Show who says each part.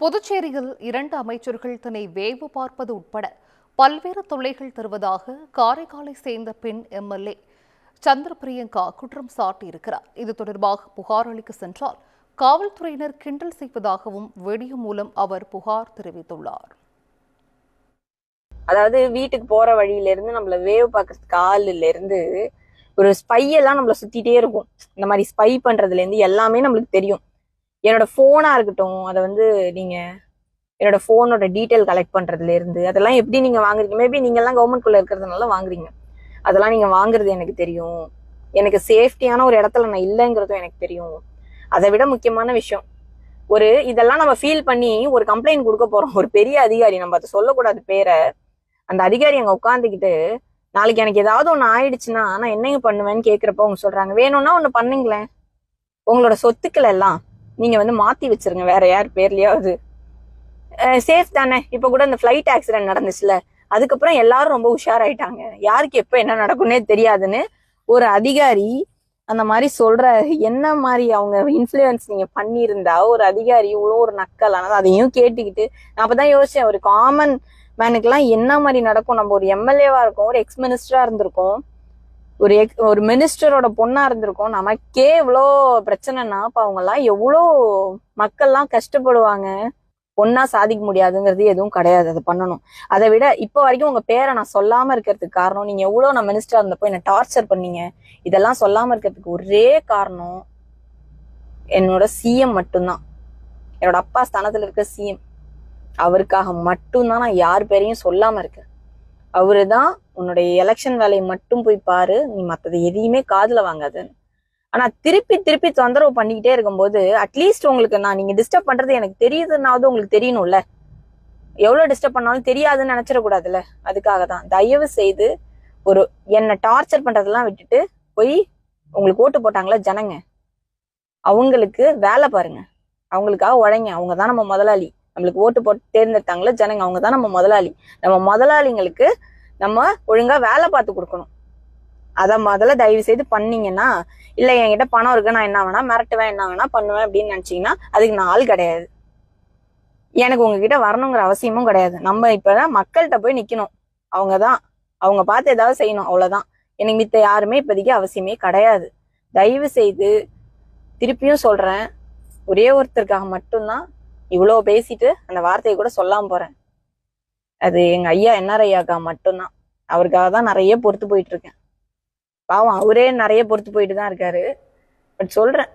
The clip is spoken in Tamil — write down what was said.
Speaker 1: புதுச்சேரியில் 2 அமைச்சர்கள் தன்னை வேவு பார்ப்பது உட்பட பல்வேறு தொல்லைகள் தருவதாக காரைக்காலை சேர்ந்த பெண் எம்எல்ஏ சந்திரபிரியங்கா குற்றம் சாட்டியிருக்கிறார். இது தொடர்பாக புகார் அளிக்க சென்றால் காவல்துறையினர் கிண்டல் செய்வதாகவும் வீடியோ மூலம் அவர் புகார் தெரிவித்துள்ளார்.
Speaker 2: அதாவது வீட்டுக்கு போற வழியில இருந்து நம்மள வேவ் பார்க்கறதுக்கு ஆளுல இருந்து ஒரு ஸ்பை எல்லாம் நம்மள சுத்திட்டே இருக்கும். இந்த மாதிரி ஸ்பை பண்றதுல இருந்து எல்லாமே நம்மளுக்கு தெரியும். என்னோட போனா இருக்கட்டும், அதை நீங்க என்னோட போனோட டீட்டெயில் கலெக்ட் பண்றதுல இருந்து அதெல்லாம் எப்படி நீங்க வாங்குறீங்க, மேபி நீங்க எல்லாம் கவர்மெண்ட்குள்ள இருக்கிறதுனால வாங்குறீங்க, அதெல்லாம் நீங்க வாங்குறது எனக்கு தெரியும். எனக்கு சேஃப்டியான ஒரு இடத்துல நான் இல்லைங்கிறதும் எனக்கு தெரியும். அதை விட முக்கியமான விஷயம், இதெல்லாம் நம்ம ஃபீல் பண்ணி ஒரு கம்ப்ளைண்ட் கொடுக்க போறோம். ஒரு பெரிய அதிகாரி, நம்ம அதை சொல்லக்கூடாது பேரை, அந்த அதிகாரி அங்க உட்காந்துக்கிட்டு நாளைக்கு எனக்கு ஏதாவது ஒண்ணு ஆயிடுச்சுன்னா நான் என்னங்க பண்ணுவேன்னு கேக்குறப்ப அவங்க சொல்றாங்க, வேணும்னா ஒண்ணு பண்ணுங்களேன், உங்களோட சொத்துக்கள் எல்லாம் நீங்க மாத்தி வச்சிருங்க வேற யார் பேர்லயாவது, சேஃப் தானே. இப்ப கூட இந்த ஃபிளைட் ஆக்சிடென்ட் நடந்துச்சுல, அதுக்கப்புறம் எல்லாரும் ரொம்ப உஷாராயிட்டாங்க, யாருக்கு எப்ப என்ன நடக்கும்னே தெரியாதுன்னு ஒரு அதிகாரி அந்த மாதிரி சொல்ற. என்ன மாதிரி அவங்க இன்ஃப்ளூயன்ஸ் நீங்க பண்ணியிருந்தா ஒரு அதிகாரி இவ்வளோ ஒரு நக்கல் ஆனது அதையும் கேட்டுக்கிட்டு நான் அப்பதான் யோசிச்சேன், ஒரு காமன் மேனுக்கெல்லாம் என்ன மாதிரி நடக்கும். நம்ம ஒரு எம்எல்ஏவா இருக்கோம், ஒரு எக்ஸ் மினிஸ்டரா இருந்திருக்கோம், ஒரு மினிஸ்டரோட பொண்ணா இருந்திருக்கோம், நமக்கே இவ்வளோ பிரச்சனைனா அப்ப அவங்க எல்லாம் எவ்வளோ மக்கள்லாம் கஷ்டப்படுவாங்க. பொண்ணா சாதிக்க முடியாதுங்கிறது எதுவும் கிடையாது, அது பண்ணணும். அதை விட இப்ப வரைக்கும் உங்க பேரை நான் சொல்லாம இருக்கிறதுக்கு காரணம், நீங்க எவ்வளவு நான் மினிஸ்டரா இருந்தப்போ என்ன டார்ச்சர் பண்ணீங்க, இதெல்லாம் சொல்லாம இருக்கிறதுக்கு ஒரே காரணம் என்னோட சிஎம் மட்டும்தான். என்னோட அப்பா ஸ்தானத்துல இருக்க சிஎம், அவருக்காக மட்டும்தான் நான் யார் பேரையும் சொல்லாம இருக்கேன். அவருதான் உன்னுடைய எலெக்ஷன் வேலையை மட்டும் போய் பாரு, நீ மத்தது எதையுமே காதுல வாங்காதுன்னு. ஆனா திருப்பி திருப்பி தொந்தரவு பண்ணிக்கிட்டே இருக்கும்போது அட்லீஸ்ட் உங்களுக்கு நீங்க டிஸ்டர்ப் பண்றது எனக்கு தெரியுதுன்னாவது உங்களுக்கு தெரியணும்ல. எவ்வளவு டிஸ்டர்ப் பண்ணாலும் தெரியாதுன்னு நினைச்சிடக்கூடாதுல்ல. அதுக்காக தான் தயவு செய்து என்னை டார்ச்சர் பண்றதெல்லாம் விட்டுட்டு போய் உங்களுக்கு ஓட்டு போட்டாங்களா ஜனங்க, அவங்களுக்கு வேலை பாருங்க, அவங்களுக்காக உழைங்க. அவங்கதான் நம்ம முதலாளி. நம்மளுக்கு ஓட்டு போட்டு தேர்ந்தெடுத்தாங்களா ஜனங்க, அவங்கதான் நம்ம முதலாளி. நம்ம முதலாளிங்களுக்கு நம்ம ஒழுங்கா வேலை பார்த்து கொடுக்கணும். அதை முதல்ல தயவு செய்து பண்ணீங்கன்னா, இல்ல என்கிட்ட பணம் இருக்கு, நான் என்ன வேணா மிரட்டுவேன், என்ன வேணா பண்ணுவேன் அப்படின்னு நினைச்சீங்கன்னா அதுக்கு நான் ஆள் கிடையாது. எனக்கு உங்ககிட்ட வரணுங்கிற அவசியமும் கிடையாது. நம்ம இப்பதான் மக்கள்கிட்ட போய் நிக்கணும், அவங்க பார்த்து ஏதாவது செய்யணும், அவ்வளவுதான். எனக்கு மித்த யாருமே இப்போதைக்கு அவசியமே கிடையாது. தயவு செய்து திருப்பியும் சொல்றேன், ஒரே ஒருத்தருக்காக மட்டும்தான் இவ்வளோ பேசிட்டு அந்த வார்த்தையை கூட சொல்லாம போறேன். அது எங்க ஐயா என்ஆர் ஐயாக்கா மட்டும்தான். அவருக்காக தான் நிறைய பொறுத்து போயிட்டு இருக்கேன். பாவம் அவரே நிறைய பொறுத்து போயிட்டு தான் இருக்காரு. பட் சொல்றேன்,